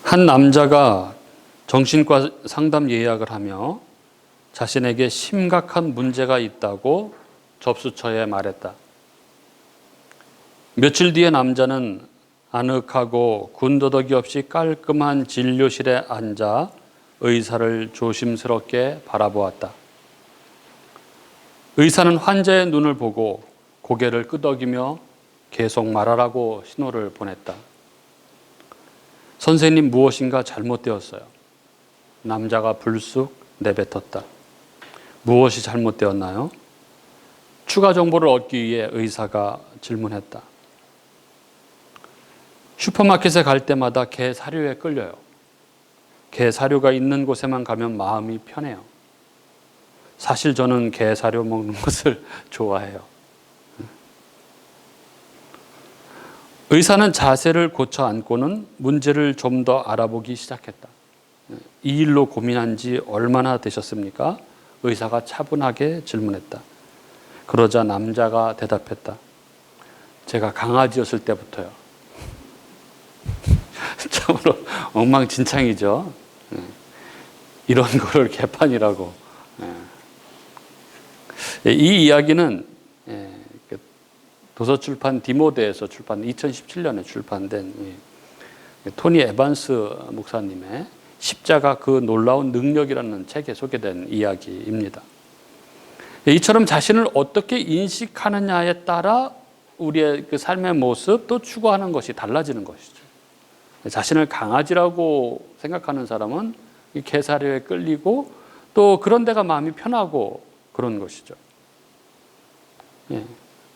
한 남자가 정신과 상담 예약을 하며 자신에게 심각한 문제가 있다고 접수처에 말했다. 며칠 뒤에 남자는 아늑하고 군더더기 없이 깔끔한 진료실에 앉아 의사를 조심스럽게 바라보았다. 의사는 환자의 눈을 보고 고개를 끄덕이며 계속 말하라고 신호를 보냈다. 선생님, 무엇인가 잘못되었어요. 남자가 불쑥 내뱉었다. 무엇이 잘못되었나요? 추가 정보를 얻기 위해 의사가 질문했다. 슈퍼마켓에 갈 때마다 개 사료에 끌려요. 개 사료가 있는 곳에만 가면 마음이 편해요. 사실 저는 개 사료 먹는 것을 좋아해요. 의사는 자세를 고쳐 앉고는 문제를 좀 더 알아보기 시작했다. 이 일로 고민한 지 얼마나 되셨습니까? 의사가 차분하게 질문했다. 그러자 남자가 대답했다. 제가 강아지였을 때부터요. 참으로 엉망진창이죠. 이런 거를 개판이라고. 이 이야기는 도서출판 디모데에서 2017년에 출판된 토니 에반스 목사님의 십자가 그 놀라운 능력이라는 책에 소개된 이야기입니다. 이처럼 자신을 어떻게 인식하느냐에 따라 우리의 그 삶의 모습 또 추구하는 것이 달라지는 것이죠. 자신을 강아지라고 생각하는 사람은 개사료에 끌리고 또 그런 데가 마음이 편하고 그런 것이죠.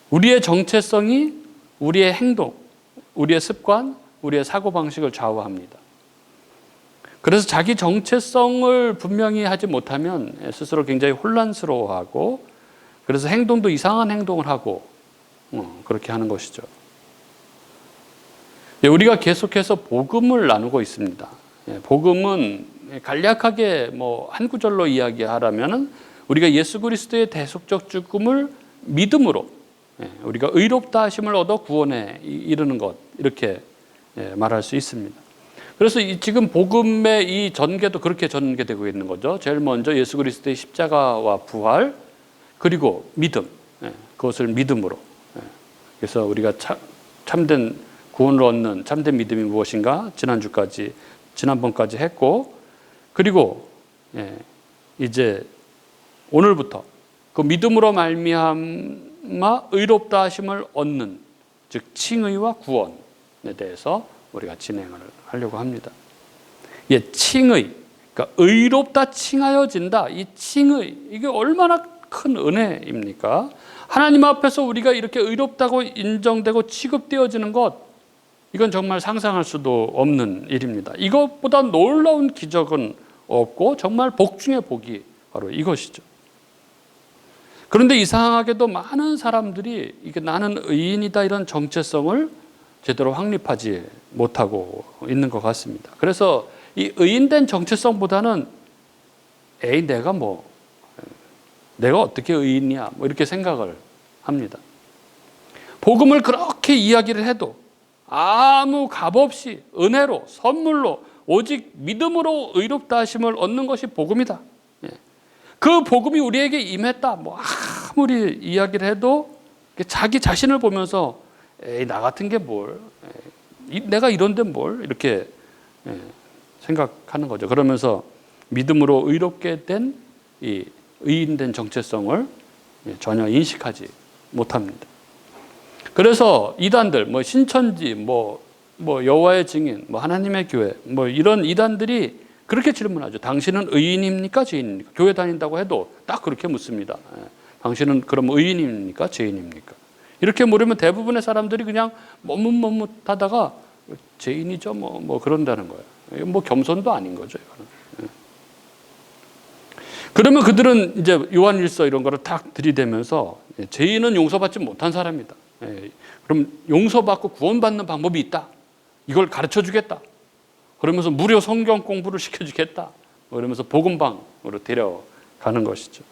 우리의 정체성이 우리의 행동, 우리의 습관, 우리의 사고방식을 좌우합니다. 그래서 자기 정체성을 분명히 하지 못하면 스스로 굉장히 혼란스러워하고 그래서 행동도 이상한 행동을 하고 그렇게 하는 것이죠. 우리가 계속해서 복음을 나누고 있습니다. 복음은 간략하게 한 구절로 이야기하라면 우리가 예수 그리스도의 대속적 죽음을 믿음으로 우리가 의롭다 하심을 얻어 구원에 이르는 것 이렇게 말할 수 있습니다. 그래서 지금 복음의 이 전개도 그렇게 전개되고 있는 거죠. 제일 먼저 예수 그리스도의 십자가와 부활 그리고 믿음 그것을 믿음으로 그래서 우리가 참된 구원을 얻는 참된 믿음이 무엇인가 지난번까지 했고 그리고 이제 오늘부터 그 믿음으로 말미암아 의롭다 하심을 얻는 즉 칭의와 구원에 대해서 우리가 진행을 하려고 합니다. 칭의, 그러니까 의롭다 칭하여진다. 이 칭의 이게 얼마나 큰 은혜입니까? 하나님 앞에서 우리가 이렇게 의롭다고 인정되고 취급되어지는 것 이건 정말 상상할 수도 없는 일입니다. 이것보다 놀라운 기적은 없고 정말 복 중의 복이 바로 이것이죠. 그런데 이상하게도 많은 사람들이 이게 나는 의인이다 이런 정체성을 제대로 확립하지 못하고 있는 것 같습니다. 그래서 이 의인된 정체성보다는 내가 어떻게 의인이야 이렇게 생각을 합니다. 복음을 그렇게 이야기를 해도 아무 값없이 은혜로 선물로 오직 믿음으로 의롭다 하심을 얻는 것이 복음이다. 그 복음이 우리에게 임했다. 아무리 이야기를 해도 자기 자신을 보면서 나 같은 게 뭘, 내가 이런데 뭘 이렇게 생각하는 거죠. 그러면서 믿음으로 의롭게 된 이 의인된 정체성을 전혀 인식하지 못합니다. 그래서 이단들, 신천지, 여호와의 증인, 하나님의 교회, 이런 이단들이 그렇게 질문하죠. 당신은 의인입니까? 죄인입니까? 교회 다닌다고 해도 딱 그렇게 묻습니다. 당신은 그럼 의인입니까? 죄인입니까? 이렇게 물으면 대부분의 사람들이 그냥 머뭇머뭇하다가 죄인이죠, 그런다는 거예요. 겸손도 아닌 거죠, 이거는. 그러면 그들은 이제 요한일서 이런 거를 탁 들이대면서 죄인은 용서받지 못한 사람이다. 그럼 용서받고 구원받는 방법이 있다. 이걸 가르쳐 주겠다. 그러면서 무료 성경 공부를 시켜주겠다. 그러면서 복음방으로 데려가는 것이죠.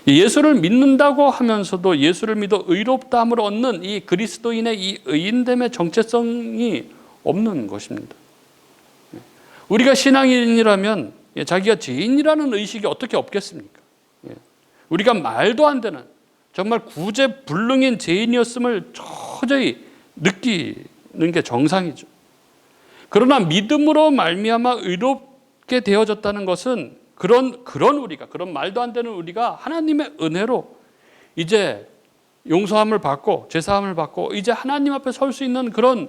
예수를 믿는다고 하면서도 예수를 믿어 의롭다함을 얻는 이 그리스도인의 이 의인됨의 정체성이 없는 것입니다. 우리가 신앙인이라면 자기가 죄인이라는 의식이 어떻게 없겠습니까? 우리가 말도 안 되는 정말 구제불능인 죄인이었음을 초저히 느끼는 게 정상이죠. 그러나 믿음으로 말미암아 의롭게 되어졌다는 것은 그런 우리가, 그런 말도 안 되는 우리가 하나님의 은혜로 이제 용서함을 받고 제사함을 받고 이제 하나님 앞에 설 수 있는 그런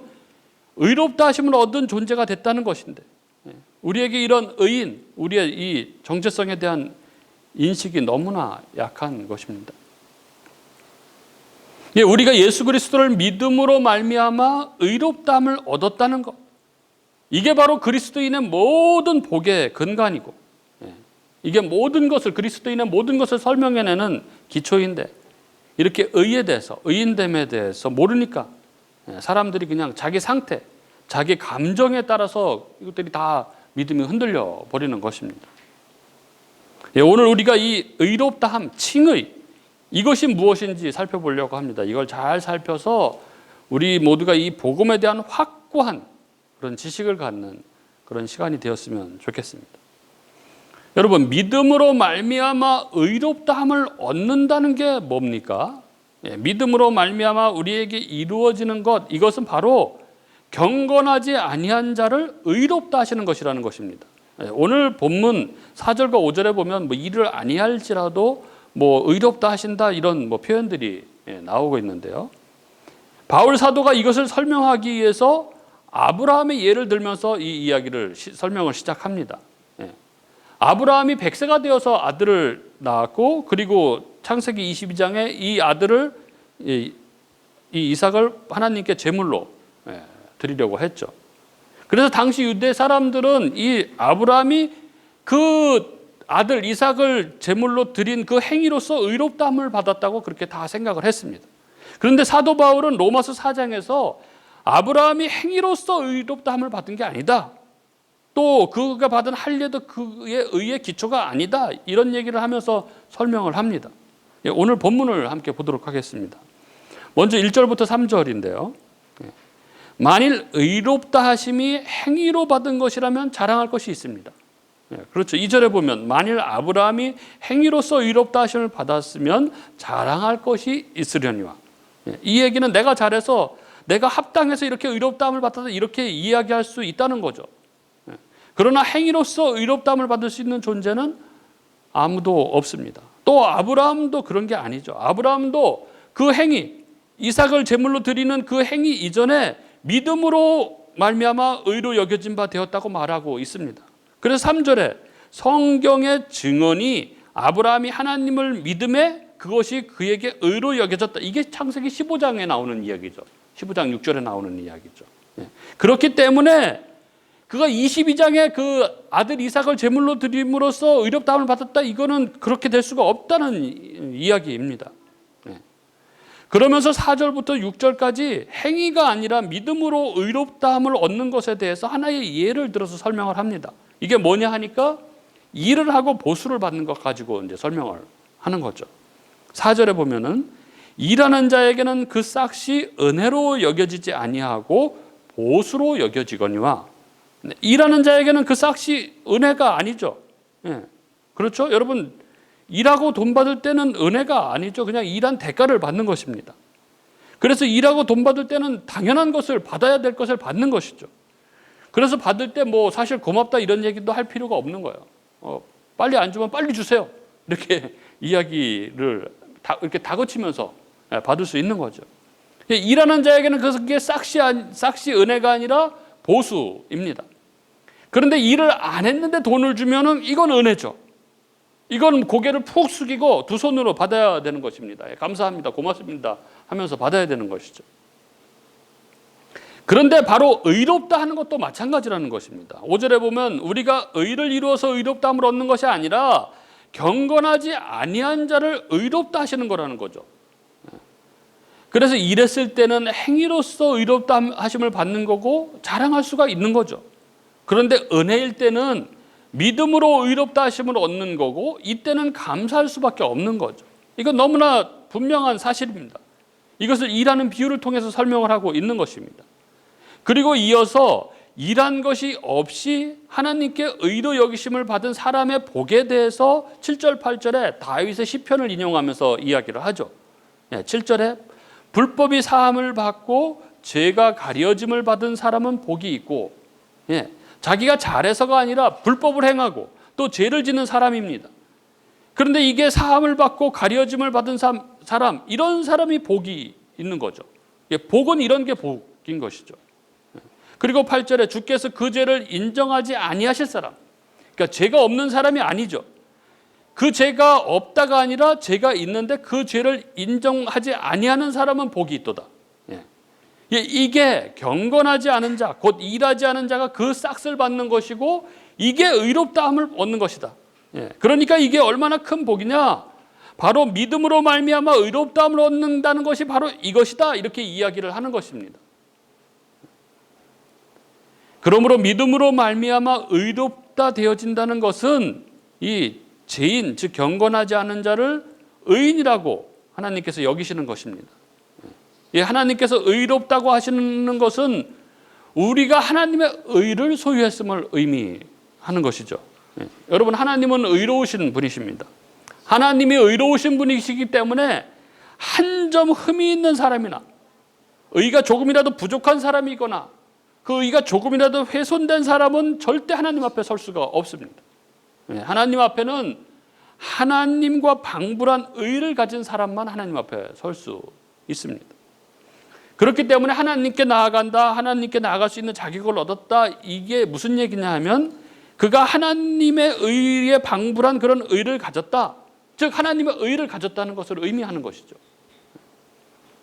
의롭다 하심을 얻은 존재가 됐다는 것인데, 우리에게 이런 의인, 우리의 이 정체성에 대한 인식이 너무나 약한 것입니다. 우리가 예수 그리스도를 믿음으로 말미암아 의롭다함을 얻었다는 것, 이게 바로 그리스도인의 모든 복의 근간이고, 이게 모든 것을, 그리스도인의 모든 것을 설명해내는 기초인데, 이렇게 의에 대해서, 의인됨에 대해서 모르니까 사람들이 그냥 자기 상태, 자기 감정에 따라서 이것들이 다 믿음이 흔들려 버리는 것입니다. 오늘 우리가 이 의롭다함, 칭의, 이것이 무엇인지 살펴보려고 합니다. 이걸 잘 살펴서 우리 모두가 이 복음에 대한 확고한 그런 지식을 갖는 그런 시간이 되었으면 좋겠습니다. 여러분, 믿음으로 말미암아 의롭다함을 얻는다는 게 뭡니까? 믿음으로 말미암아 우리에게 이루어지는 것, 이것은 바로 경건하지 아니한 자를 의롭다 하시는 것이라는 것입니다. 오늘 본문 4절과 5절에 보면 일을 아니할지라도 의롭다 하신다, 이런 표현들이 나오고 있는데요. 바울 사도가 이것을 설명하기 위해서 아브라함의 예를 들면서 이 이야기를 설명을 시작합니다. 아브라함이 100세가 되어서 아들을 낳았고, 그리고 창세기 22장에 이 아들을, 이 이삭을 하나님께 제물로 드리려고 했죠. 그래서 당시 유대 사람들은 이 아브라함이 그 아들 이삭을 제물로 드린 그 행위로서 의롭다함을 받았다고 그렇게 다 생각을 했습니다. 그런데 사도 바울은 로마서 4장에서 아브라함이 행위로서 의롭다함을 받은 게 아니다, 또 그가 받은 할례도 그의 의의 기초가 아니다, 이런 얘기를 하면서 설명을 합니다. 오늘 본문을 함께 보도록 하겠습니다. 먼저 1절부터 3절인데요. 만일 의롭다 하심이 행위로 받은 것이라면 자랑할 것이 있습니다. 그렇죠. 2절에 보면 만일 아브라함이 행위로서 의롭다 하심을 받았으면 자랑할 것이 있으려니와, 이 얘기는 내가 잘해서 내가 합당해서 이렇게 의롭다함을 받았다, 이렇게 이야기할 수 있다는 거죠. 그러나 행위로서 의롭다함을 받을 수 있는 존재는 아무도 없습니다. 또 아브라함도 그런 게 아니죠. 아브라함도 그 행위, 이삭을 제물로 드리는 그 행위 이전에 믿음으로 말미암아 의로 여겨진 바 되었다고 말하고 있습니다. 그래서 3절에 성경의 증언이 아브라함이 하나님을 믿음에 그것이 그에게 의로 여겨졌다, 이게 창세기 15장에 나오는 이야기죠. 15장 6절에 나오는 이야기죠. 그렇기 때문에 그가 22장에 그 아들 이삭을 제물로 드림으로써 의롭다함을 받았다, 이거는 그렇게 될 수가 없다는 이야기입니다. 그러면서 4절부터 6절까지 행위가 아니라 믿음으로 의롭다함을 얻는 것에 대해서 하나의 예를 들어서 설명을 합니다. 이게 뭐냐 하니까 일을 하고 보수를 받는 것 가지고 이제 설명을 하는 거죠. 4절에 보면은 일하는 자에게는 그 싹이 은혜로 여겨지지 아니하고 보수로 여겨지거니와, 일하는 자에게는 그 싹이 은혜가 아니죠. 그렇죠? 여러분, 일하고 돈 받을 때는 은혜가 아니죠. 그냥 일한 대가를 받는 것입니다. 그래서 일하고 돈 받을 때는 당연한 것을, 받아야 될 것을 받는 것이죠. 그래서 받을 때 사실 고맙다 이런 얘기도 할 필요가 없는 거예요. 빨리 안 주면 빨리 주세요, 이렇게 이야기를 이렇게 다그치면서 받을 수 있는 거죠. 일하는 자에게는 그게 싹시 은혜가 아니라 보수입니다. 그런데 일을 안 했는데 돈을 주면은 이건 은혜죠. 이건 고개를 푹 숙이고 두 손으로 받아야 되는 것입니다. 감사합니다, 고맙습니다 하면서 받아야 되는 것이죠. 그런데 바로 의롭다 하는 것도 마찬가지라는 것입니다. 5절에 보면 우리가 의를 이루어서 의롭다함을 얻는 것이 아니라 경건하지 아니한 자를 의롭다 하시는 거라는 거죠. 그래서 일했을 때는 행위로서 의롭다 하심을 받는 거고 자랑할 수가 있는 거죠. 그런데 은혜일 때는 믿음으로 의롭다 하심을 얻는 거고, 이때는 감사할 수밖에 없는 거죠. 이건 너무나 분명한 사실입니다. 이것을 일하는 비유를 통해서 설명을 하고 있는 것입니다. 그리고 이어서 일한 것이 없이 하나님께 의로 여기심을 받은 사람의 복에 대해서 7절 8절에 다윗의 시편을 인용하면서 이야기를 하죠. 7절에 불법이 사함을 받고 죄가 가려짐을 받은 사람은 복이 있고, 자기가 잘해서가 아니라 불법을 행하고 또 죄를 짓는 사람입니다. 그런데 이게 사함을 받고 가려짐을 받은 사람, 이런 사람이 복이 있는 거죠. 복은 이런 게 복인 것이죠. 그리고 8절에 주께서 그 죄를 인정하지 아니하실 사람, 그러니까 죄가 없는 사람이 아니죠. 그 죄가 없다가 아니라 죄가 있는데 그 죄를 인정하지 아니하는 사람은 복이 있도다. 이게 경건하지 않은 자, 곧 일하지 않은 자가 그 싹을 받는 것이고, 이게 의롭다함을 얻는 것이다. 그러니까 이게 얼마나 큰 복이냐, 바로 믿음으로 말미암아 의롭다함을 얻는다는 것이 바로 이것이다, 이렇게 이야기를 하는 것입니다. 그러므로 믿음으로 말미암아 의롭다 되어진다는 것은 이 죄인, 즉 경건하지 않은 자를 의인이라고 하나님께서 여기시는 것입니다. 하나님께서 의롭다고 하시는 것은 우리가 하나님의 의를 소유했음을 의미하는 것이죠. 여러분, 하나님은 의로우신 분이십니다. 하나님이 의로우신 분이시기 때문에 한 점 흠이 있는 사람이나 의가 조금이라도 부족한 사람이거나 그 의가 조금이라도 훼손된 사람은 절대 하나님 앞에 설 수가 없습니다. 하나님 앞에는 하나님과 방불한 의를 가진 사람만 하나님 앞에 설 수 있습니다. 그렇기 때문에 하나님께 나아간다, 하나님께 나아갈 수 있는 자격을 얻었다, 이게 무슨 얘기냐 하면 그가 하나님의 의에 방불한 그런 의를 가졌다, 즉 하나님의 의를 가졌다는 것을 의미하는 것이죠.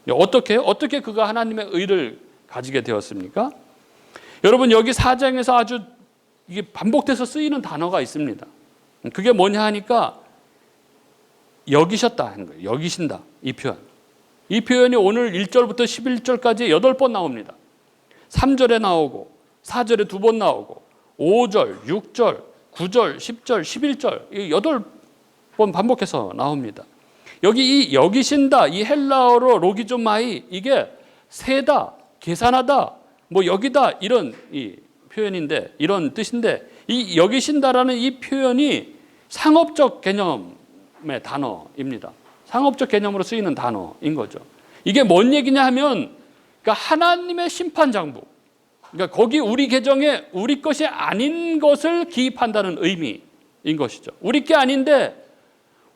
어떻게 그가 하나님의 의를 가지게 되었습니까? 여러분, 여기 4장에서 아주 이게 반복돼서 쓰이는 단어가 있습니다. 그게 뭐냐 하니까 여기셨다 하는 거예요. 여기신다, 이 표현. 이 표현이 오늘 1절부터 11절까지 8번 나옵니다. 3절에 나오고 4절에 2번 나오고 5절, 6절, 9절, 10절, 11절 8번 반복해서 나옵니다. 여기 이 여기신다, 이 헬라어로 로기조마이, 이게 세다, 계산하다, 뭐 여기다, 이런 이 표현인데, 이런 뜻인데, 이 여기신다라는 이 표현이 상업적 개념의 단어입니다. 상업적 개념으로 쓰이는 단어인 거죠. 이게 뭔 얘기냐 하면, 그러니까 하나님의 심판장부, 그러니까 거기 우리 계정에 우리 것이 아닌 것을 기입한다는 의미인 것이죠. 우리 게 아닌데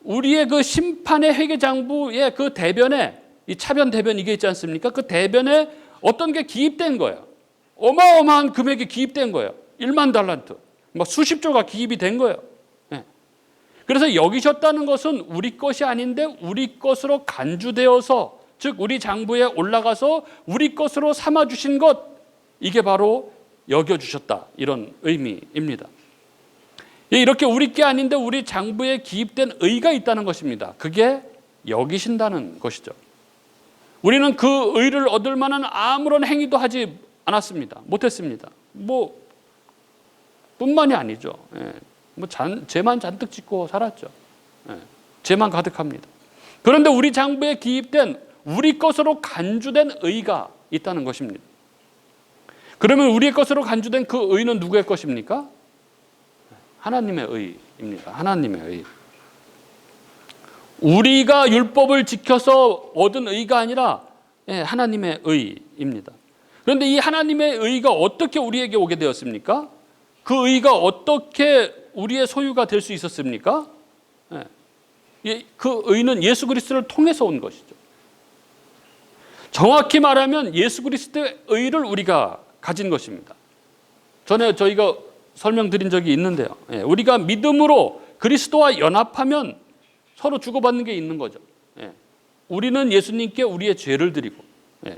우리의 그 심판의 회계장부의 그 대변에, 이 차변 대변 이게 있지 않습니까? 그 대변에 어떤 게 기입된 거예요. 어마어마한 금액이 기입된 거예요. 1만 달란트, 막 수십조가 기입이 된 거예요. 그래서 여기셨다는 것은 우리 것이 아닌데 우리 것으로 간주되어서, 즉 우리 장부에 올라가서 우리 것으로 삼아주신 것, 이게 바로 여겨주셨다, 이런 의미입니다. 이렇게 우리 게 아닌데 우리 장부에 기입된 의가 있다는 것입니다. 그게 여기신다는 것이죠. 우리는 그 의를 얻을 만한 아무런 행위도 하지 않았습니다. 못했습니다. 뿐만이 아니죠. 죄만 잔뜩 짓고 살았죠. 죄만 가득합니다. 그런데 우리 장부에 기입된 우리 것으로 간주된 의가 있다는 것입니다. 그러면 우리 것으로 간주된 그 의는 누구의 것입니까? 하나님의 의입니다. 하나님의 의. 우리가 율법을 지켜서 얻은 의가 아니라 하나님의 의입니다. 그런데 이 하나님의 의가 어떻게 우리에게 오게 되었습니까? 그 의가 어떻게 우리의 소유가 될 수 있었습니까? 그 의는 예수 그리스도를 통해서 온 것이죠. 정확히 말하면 예수 그리스도의 의를 우리가 가진 것입니다. 전에 저희가 설명드린 적이 있는데요. 우리가 믿음으로 그리스도와 연합하면 서로 주고받는 게 있는 거죠. 우리는 예수님께 우리의 죄를 드리고,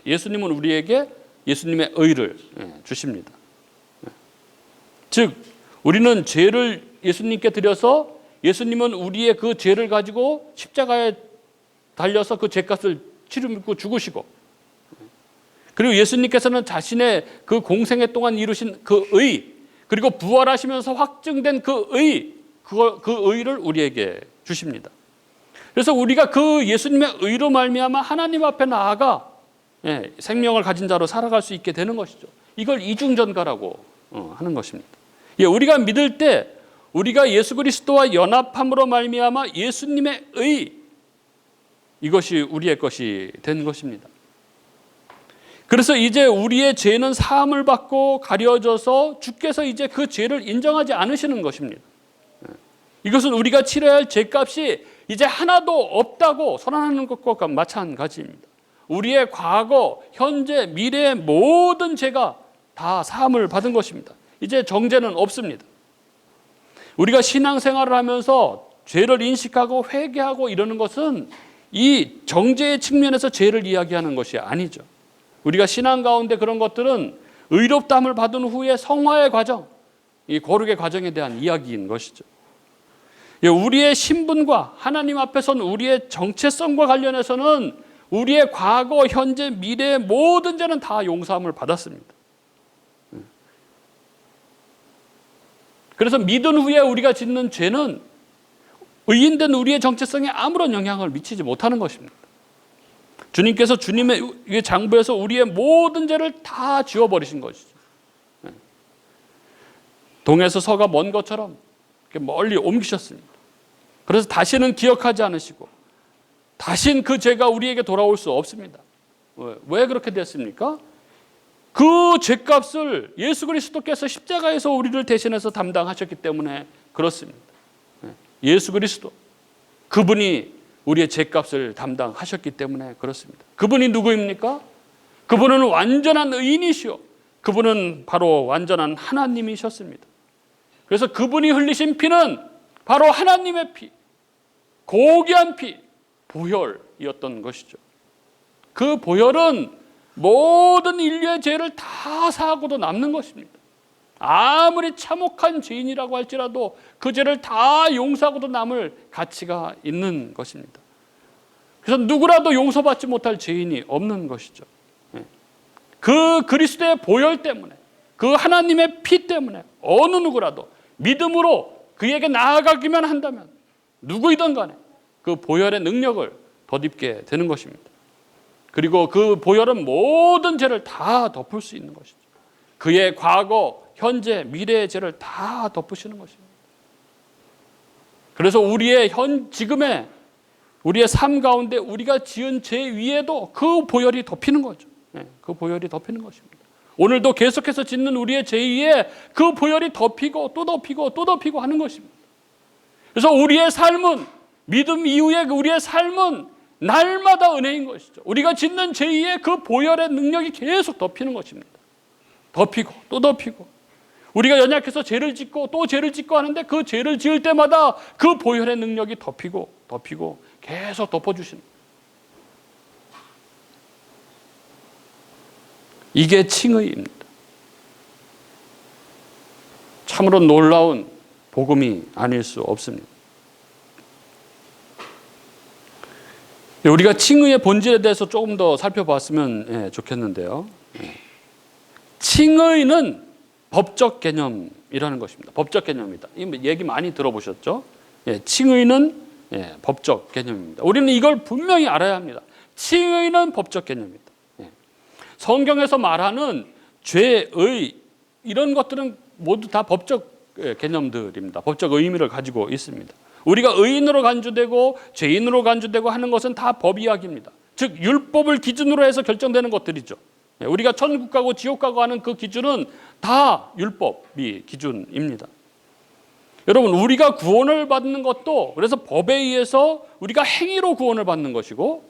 예수님은 우리에게 예수님의 의를 주십니다. 즉 우리는 죄를 예수님께 드려서 예수님은 우리의 그 죄를 가지고 십자가에 달려서 그 죄값을 치르고 죽으시고, 그리고 예수님께서는 자신의 그 공생애 동안 이루신 그 의, 그리고 부활하시면서 확증된 그 의, 그 의를 우리에게 주십니다. 그래서 우리가 그 예수님의 의로 말미암아 하나님 앞에 나아가 생명을 가진 자로 살아갈 수 있게 되는 것이죠. 이걸 이중전가라고 하는 것입니다. 예, 우리가 믿을 때 우리가 예수 그리스도와 연합함으로 말미암아 예수님의 의, 이것이 우리의 것이 된 것입니다. 그래서 이제 우리의 죄는 사함을 받고 가려져서 주께서 이제 그 죄를 인정하지 않으시는 것입니다. 이것은 우리가 치러야 할 죄값이 이제 하나도 없다고 선언하는 것과 마찬가지입니다. 우리의 과거, 현재, 미래의 모든 죄가 다 사함을 받은 것입니다. 이제 정죄는 없습니다. 우리가 신앙생활을 하면서 죄를 인식하고 회개하고 이러는 것은 이 정죄의 측면에서 죄를 이야기하는 것이 아니죠. 우리가 신앙 가운데 그런 것들은 의롭다함을 받은 후에 성화의 과정, 이 거룩의 과정에 대한 이야기인 것이죠. 우리의 신분과 하나님 앞에서는 우리의 정체성과 관련해서는 우리의 과거, 현재, 미래의 모든 죄는 다 용서함을 받았습니다. 그래서 믿은 후에 우리가 짓는 죄는 의인된 우리의 정체성에 아무런 영향을 미치지 못하는 것입니다. 주님께서 주님의 장부에서 우리의 모든 죄를 다 지워버리신 것이죠. 동에서 서가 먼 것처럼 멀리 옮기셨습니다. 그래서 다시는 기억하지 않으시고 다신 그 죄가 우리에게 돌아올 수 없습니다. 왜 그렇게 됐습니까? 그 죄값을 예수 그리스도께서 십자가에서 우리를 대신해서 담당하셨기 때문에 그렇습니다. 예수 그리스도, 그분이 우리의 죄값을 담당하셨기 때문에 그렇습니다. 그분이 누구입니까? 그분은 완전한 의인이시오. 그분은 바로 완전한 하나님이셨습니다. 그래서 그분이 흘리신 피는 바로 하나님의 피, 고귀한 피, 보혈이었던 것이죠. 그 보혈은 모든 인류의 죄를 다 사하고도 남는 것입니다. 아무리 참혹한 죄인이라고 할지라도 그 죄를 다 용서하고도 남을 가치가 있는 것입니다. 그래서 누구라도 용서받지 못할 죄인이 없는 것이죠. 그 그리스도의 보혈 때문에, 그 하나님의 피 때문에 어느 누구라도 믿음으로 그에게 나아가기만 한다면 누구이든 간에 그 보혈의 능력을 덧입게 되는 것입니다. 그리고 그 보혈은 모든 죄를 다 덮을 수 있는 것이죠. 그의 과거, 현재, 미래의 죄를 다 덮으시는 것입니다. 그래서 우리의 지금의 우리의 삶 가운데 우리가 지은 죄 위에도 그 보혈이 덮이는 거죠. 그 보혈이 덮이는 것입니다. 오늘도 계속해서 짓는 우리의 죄 위에 그 보혈이 덮이고 또 덮이고 또 덮이고 하는 것입니다. 그래서 우리의 삶은, 믿음 이후에 우리의 삶은 날마다 은혜인 것이죠. 우리가 짓는 죄 위에 그 보혈의 능력이 계속 덮이는 것입니다. 덮이고 또 덮이고, 우리가 연약해서 죄를 짓고 또 죄를 짓고 하는데 그 죄를 지을 때마다 그 보혈의 능력이 덮이고 덮이고 계속 덮어주시는 거예요. 이게 칭의입니다. 참으로 놀라운 복음이 아닐 수 없습니다. 우리가 칭의의 본질에 대해서 조금 더 살펴봤으면 좋겠는데요. 칭의는 법적 개념이라는 것입니다. 법적 개념이다. 이 얘기 많이 들어보셨죠? 칭의는 법적 개념입니다. 우리는 이걸 분명히 알아야 합니다. 칭의는 법적 개념입니다. 성경에서 말하는 죄의 이런 것들은 모두 다 법적 개념들입니다. 법적 의미를 가지고 있습니다. 우리가 의인으로 간주되고 죄인으로 간주되고 하는 것은 다 법 이야기입니다. 즉 율법을 기준으로 해서 결정되는 것들이죠. 우리가 천국 가고 지옥 가고 하는 그 기준은 다 율법이 기준입니다. 여러분, 우리가 구원을 받는 것도 그래서 법에 의해서 우리가 행위로 구원을 받는 것이고,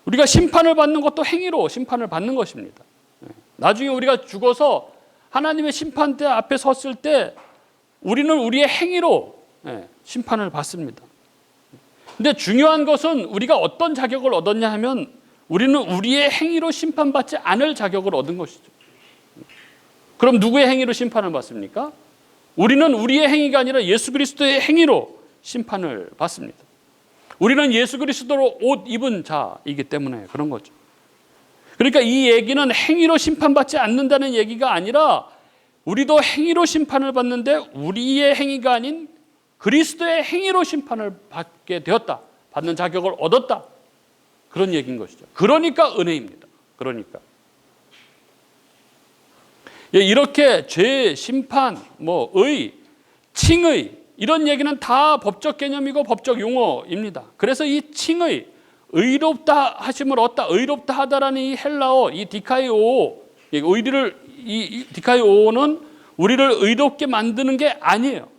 우리가 심판을 받는 것도 행위로 심판을 받는 것입니다. 나중에 우리가 죽어서 하나님의 심판대 앞에 섰을 때 우리는 우리의 행위로 심판을 받습니다. 근데 중요한 것은 우리가 어떤 자격을 얻었냐 하면 우리는 우리의 행위로 심판받지 않을 자격을 얻은 것이죠. 그럼 누구의 행위로 심판을 받습니까? 우리는 우리의 행위가 아니라 예수 그리스도의 행위로 심판을 받습니다. 우리는 예수 그리스도로 옷 입은 자이기 때문에 그런 거죠. 그러니까 이 얘기는 행위로 심판받지 않는다는 얘기가 아니라 우리도 행위로 심판을 받는데 우리의 행위가 아닌 그리스도의 행위로 심판을 받게 되었다. 받는 자격을 얻었다. 그런 얘기인 것이죠. 그러니까 은혜입니다. 그러니까 예, 이렇게 죄, 심판, 의, 칭의 이런 얘기는 다 법적 개념이고 법적 용어입니다. 그래서 이 칭의, 의롭다 하심을 얻다, 의롭다 하다라는 이 헬라어, 이 디카이오, 이 디카이오는 우리를 의롭게 만드는 게 아니에요.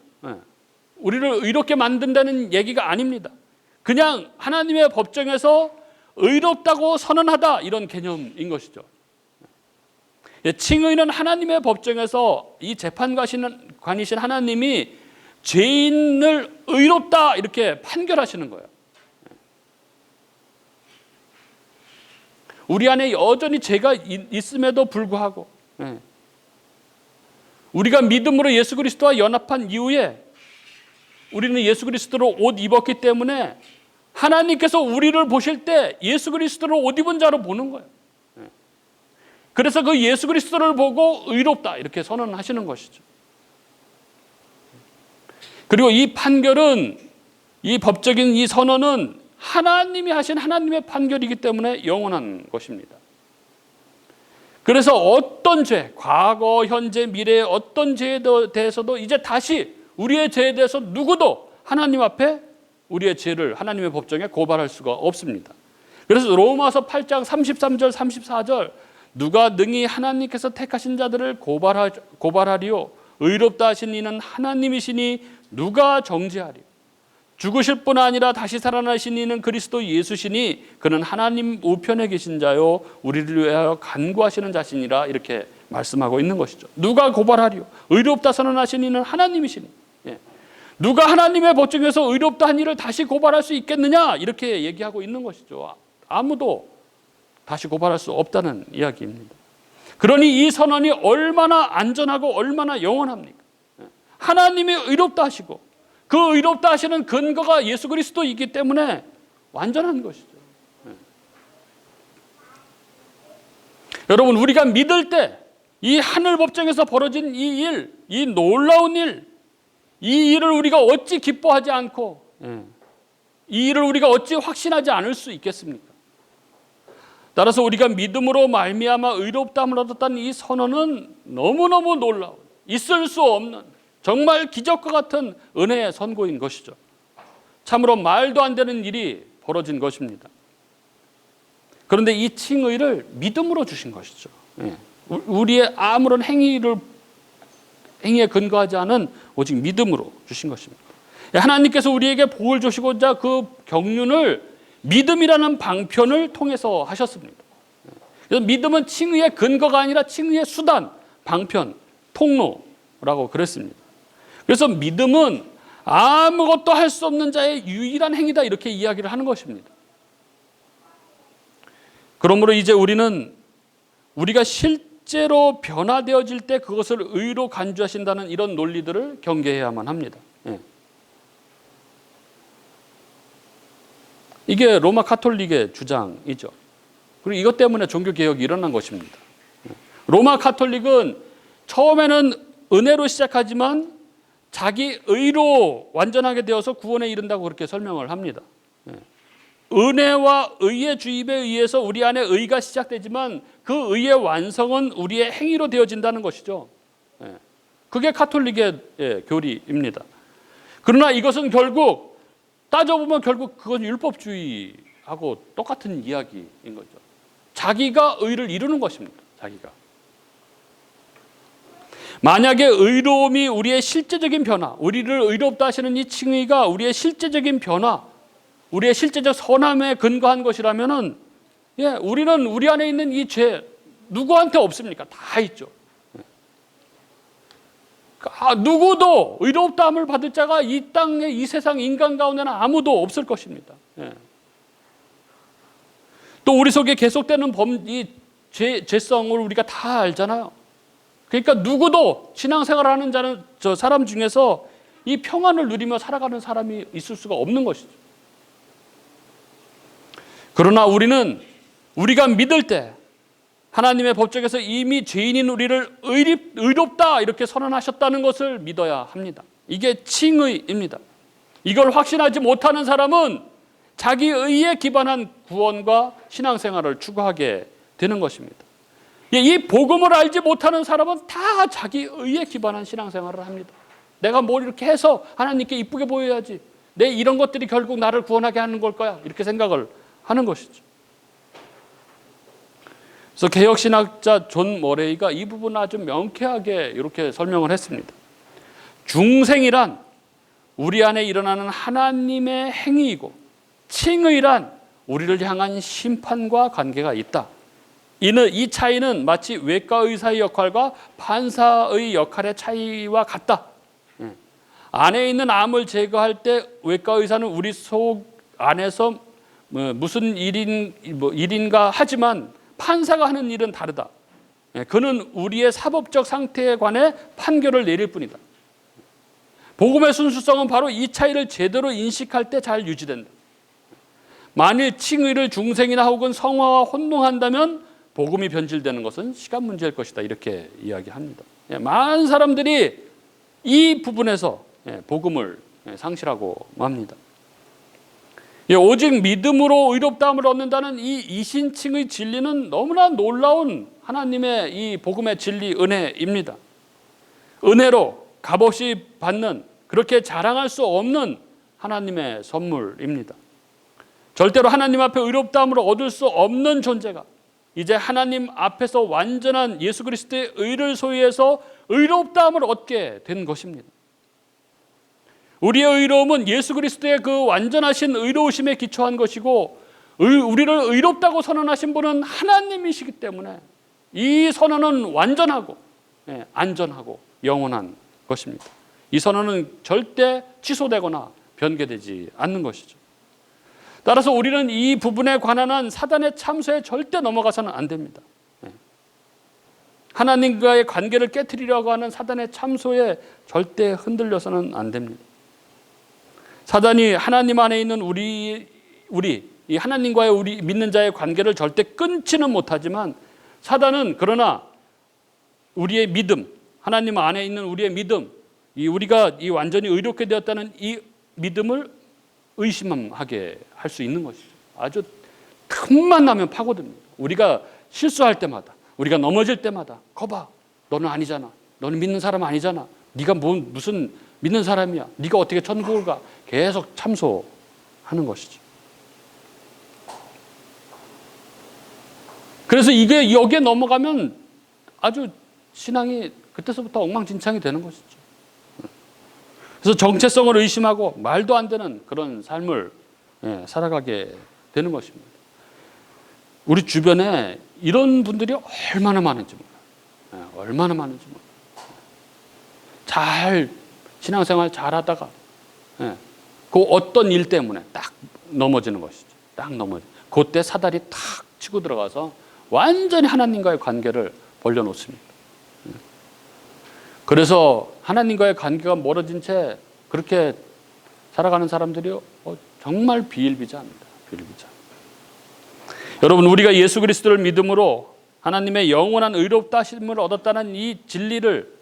우리를 의롭게 만든다는 얘기가 아닙니다. 그냥 하나님의 법정에서 의롭다고 선언하다 이런 개념인 것이죠. 칭의는 하나님의 법정에서 이 재판관이신 하나님이 죄인을 의롭다 이렇게 판결하시는 거예요. 우리 안에 여전히 죄가 있음에도 불구하고 우리가 믿음으로 예수 그리스도와 연합한 이후에 우리는 예수 그리스도로 옷 입었기 때문에 하나님께서 우리를 보실 때 예수 그리스도를 옷 입은 자로 보는 거예요. 그래서 그 예수 그리스도를 보고 의롭다 이렇게 선언하시는 것이죠. 그리고 이 판결은, 이 법적인 이 선언은 하나님이 하신 하나님의 판결이기 때문에 영원한 것입니다. 그래서 어떤 죄, 과거, 현재, 미래의 어떤 죄에 대해서도 이제 다시 우리의 죄에 대해서 누구도 하나님 앞에 우리의 죄를 하나님의 법정에 고발할 수가 없습니다. 그래서 로마서 8장 33절 34절 누가 능히 하나님께서 택하신 자들을 고발하리요 의롭다 하신 이는 하나님이시니 누가 정죄하리요 죽으실 뿐 아니라 다시 살아나신 이는 그리스도 예수시니 그는 하나님 우편에 계신 자요 우리를 위하여 간구하시는 자시니라 이렇게 말씀하고 있는 것이죠. 누가 고발하리요 의롭다 선언하신 이는 하나님이시니 누가 하나님의 법정에서 의롭다 한 일을 다시 고발할 수 있겠느냐 이렇게 얘기하고 있는 것이죠. 아무도 다시 고발할 수 없다는 이야기입니다. 그러니 이 선언이 얼마나 안전하고 얼마나 영원합니까? 하나님이 의롭다 하시고 그 의롭다 하시는 근거가 예수 그리스도이기 때문에 완전한 것이죠. 여러분 우리가 믿을 때 이 하늘 법정에서 벌어진 이 일, 이 놀라운 일, 이 일을 우리가 어찌 기뻐하지 않고 이 일을 우리가 어찌 확신하지 않을 수 있겠습니까? 따라서 우리가 믿음으로 말미암아 의롭다함을 얻었다는 이 선언은 너무너무 놀라운, 있을 수 없는 정말 기적과 같은 은혜의 선고인 것이죠. 참으로 말도 안 되는 일이 벌어진 것입니다. 그런데 이 칭의를 믿음으로 주신 것이죠. 우리의 아무런 행위에 근거하지 않은 오직 믿음으로 주신 것입니다. 하나님께서 우리에게 복을 주시고자 그 경륜을 믿음이라는 방편을 통해서 하셨습니다. 그래서 믿음은 칭의의 근거가 아니라 칭의의 수단, 방편, 통로라고 그랬습니다. 그래서 믿음은 아무것도 할 수 없는 자의 유일한 행위다 이렇게 이야기를 하는 것입니다. 그러므로 이제 우리가 실제로 변화되어질 때 그것을 의로 간주하신다는 이런 논리들을 경계해야만 합니다. 이게 로마 카톨릭의 주장이죠. 그리고 이것 때문에 종교개혁이 일어난 것입니다. 로마 카톨릭은 처음에는 은혜로 시작하지만 자기 의로 완전하게 되어서 구원에 이른다고 그렇게 설명을 합니다. 은혜와 의의 주입에 의해서 우리 안에 의가 시작되지만 그 의의 완성은 우리의 행위로 되어진다는 것이죠. 그게 카톨릭의 교리입니다. 그러나 이것은 결국 따져보면 결국 그건 율법주의하고 똑같은 이야기인 거죠. 자기가 의를 이루는 것입니다. 자기가. 만약에 의로움이 우리의 실제적인 변화, 우리를 의롭다 하시는 이 칭의가 우리의 실제적인 변화, 우리의 실제적 선함에 근거한 것이라면은 우리는 우리 안에 있는 이 죄 누구한테 없습니까? 다 있죠. 누구도 의롭다함을 받을 자가 이 땅에 이 세상 인간 가운데는 아무도 없을 것입니다. 또 우리 속에 계속되는 이 죄성을 우리가 다 알잖아요. 그러니까 누구도 신앙생활을 하는 사람 중에서 이 평안을 누리며 살아가는 사람이 있을 수가 없는 것이죠. 그러나 우리가 믿을 때 하나님의 법정에서 이미 죄인인 우리를 의롭다 이렇게 선언하셨다는 것을 믿어야 합니다. 이게 칭의입니다. 이걸 확신하지 못하는 사람은 자기 의에 기반한 구원과 신앙생활을 추구하게 되는 것입니다. 이 복음을 알지 못하는 사람은 다 자기 의에 기반한 신앙생활을 합니다. 내가 뭘 이렇게 해서 하나님께 이쁘게 보여야지, 내 이런 것들이 결국 나를 구원하게 하는 걸 거야, 이렇게 생각을 하는 것이죠. 그래서 개혁신학자 존 머레이가 이 부분을 아주 명쾌하게 이렇게 설명을 했습니다. 중생이란 우리 안에 일어나는 하나님의 행위이고, 칭의란 우리를 향한 심판과 관계가 있다. 이 차이는 마치 외과 의사의 역할과 판사의 역할의 차이와 같다. 안에 있는 암을 제거할 때 외과 의사는 우리 속 안에서 무슨 일인가 하지만 판사가 하는 일은 다르다. 그는 우리의 사법적 상태에 관해 판결을 내릴 뿐이다. 복음의 순수성은 바로 이 차이를 제대로 인식할 때 잘 유지된다. 만일 칭의를 중생이나 혹은 성화와 혼동한다면 복음이 변질되는 것은 시간 문제일 것이다, 이렇게 이야기합니다. 많은 사람들이 이 부분에서 복음을 상실하고 맙니다. 오직 믿음으로 의롭다함을 얻는다는 이 이신칭의 진리는 너무나 놀라운 하나님의 이 복음의 진리, 은혜입니다. 은혜로 값없이 받는, 그렇게 자랑할 수 없는 하나님의 선물입니다. 절대로 하나님 앞에 의롭다함을 얻을 수 없는 존재가 이제 하나님 앞에서 완전한 예수 그리스도의 의를 소유해서 의롭다함을 얻게 된 것입니다. 우리의 의로움은 예수 그리스도의 그 완전하신 의로우심에 기초한 것이고, 우리를 의롭다고 선언하신 분은 하나님이시기 때문에 이 선언은 완전하고 안전하고 영원한 것입니다. 이 선언은 절대 취소되거나 변개되지 않는 것이죠. 따라서 우리는 이 부분에 관한 한 사단의 참소에 절대 넘어가서는 안 됩니다. 하나님과의 관계를 깨트리려고 하는 사단의 참소에 절대 흔들려서는 안 됩니다. 사단이 하나님 안에 있는 우리 이 하나님과의 우리 믿는 자의 관계를 절대 끊지는 못하지만, 사단은 그러나 우리의 믿음, 하나님 안에 있는 우리의 믿음, 우리가 완전히 의롭게 되었다는 이 믿음을 의심하게 할 수 있는 것이죠. 아주 틈만 나면 파고듭니다. 우리가 실수할 때마다, 우리가 넘어질 때마다, 거봐, 너는 아니잖아, 너는 믿는 사람 아니잖아, 네가 무슨 믿는 사람이야, 네가 어떻게 천국을 가, 계속 참소하는 것이죠. 그래서 이게 여기에 넘어가면 아주 신앙이 그때서부터 엉망진창이 되는 것이죠. 그래서 정체성을 의심하고 말도 안 되는 그런 삶을 살아가게 되는 것입니다. 우리 주변에 이런 분들이 얼마나 많은지 몰라요. 얼마나 많은지 몰라요. 잘 신앙생활 잘하다가 그 어떤 일 때문에 딱 넘어지는 것이죠. 딱 넘어져. 그때 사단이 탁 치고 들어가서 완전히 하나님과의 관계를 벌려놓습니다. 그래서 하나님과의 관계가 멀어진 채 그렇게 살아가는 사람들이 정말 비일비재합니다. 비일비재. 여러분, 우리가 예수 그리스도를 믿음으로 하나님의 영원한 의롭다 하심을 얻었다는 이 진리를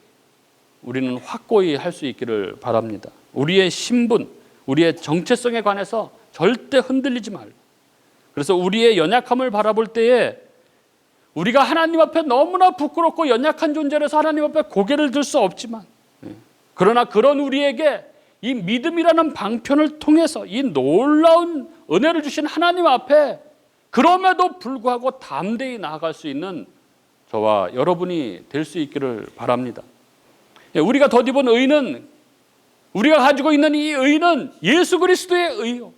우리는 확고히 할 수 있기를 바랍니다. 우리의 신분, 우리의 정체성에 관해서 절대 흔들리지 말고, 그래서 우리의 연약함을 바라볼 때에 우리가 하나님 앞에 너무나 부끄럽고 연약한 존재라서 하나님 앞에 고개를 들 수 없지만, 그러나 그런 우리에게 이 믿음이라는 방편을 통해서 이 놀라운 은혜를 주신 하나님 앞에 그럼에도 불구하고 담대히 나아갈 수 있는 저와 여러분이 될 수 있기를 바랍니다. 우리가 덧입은 의는, 우리가 가지고 있는 이 의는 예수 그리스도의 의요,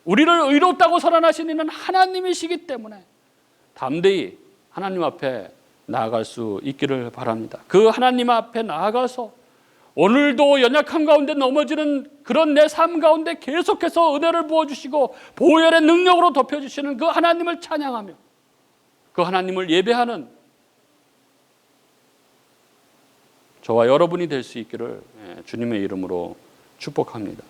우리를 의롭다고 선언하신 이는 하나님이시기 때문에 담대히 하나님 앞에 나아갈 수 있기를 바랍니다. 그 하나님 앞에 나아가서 오늘도 연약한 가운데 넘어지는 그런 내 삶 가운데 계속해서 은혜를 부어주시고 보혈의 능력으로 덮여주시는 그 하나님을 찬양하며 그 하나님을 예배하는 저와 여러분이 될 수 있기를 주님의 이름으로 축복합니다.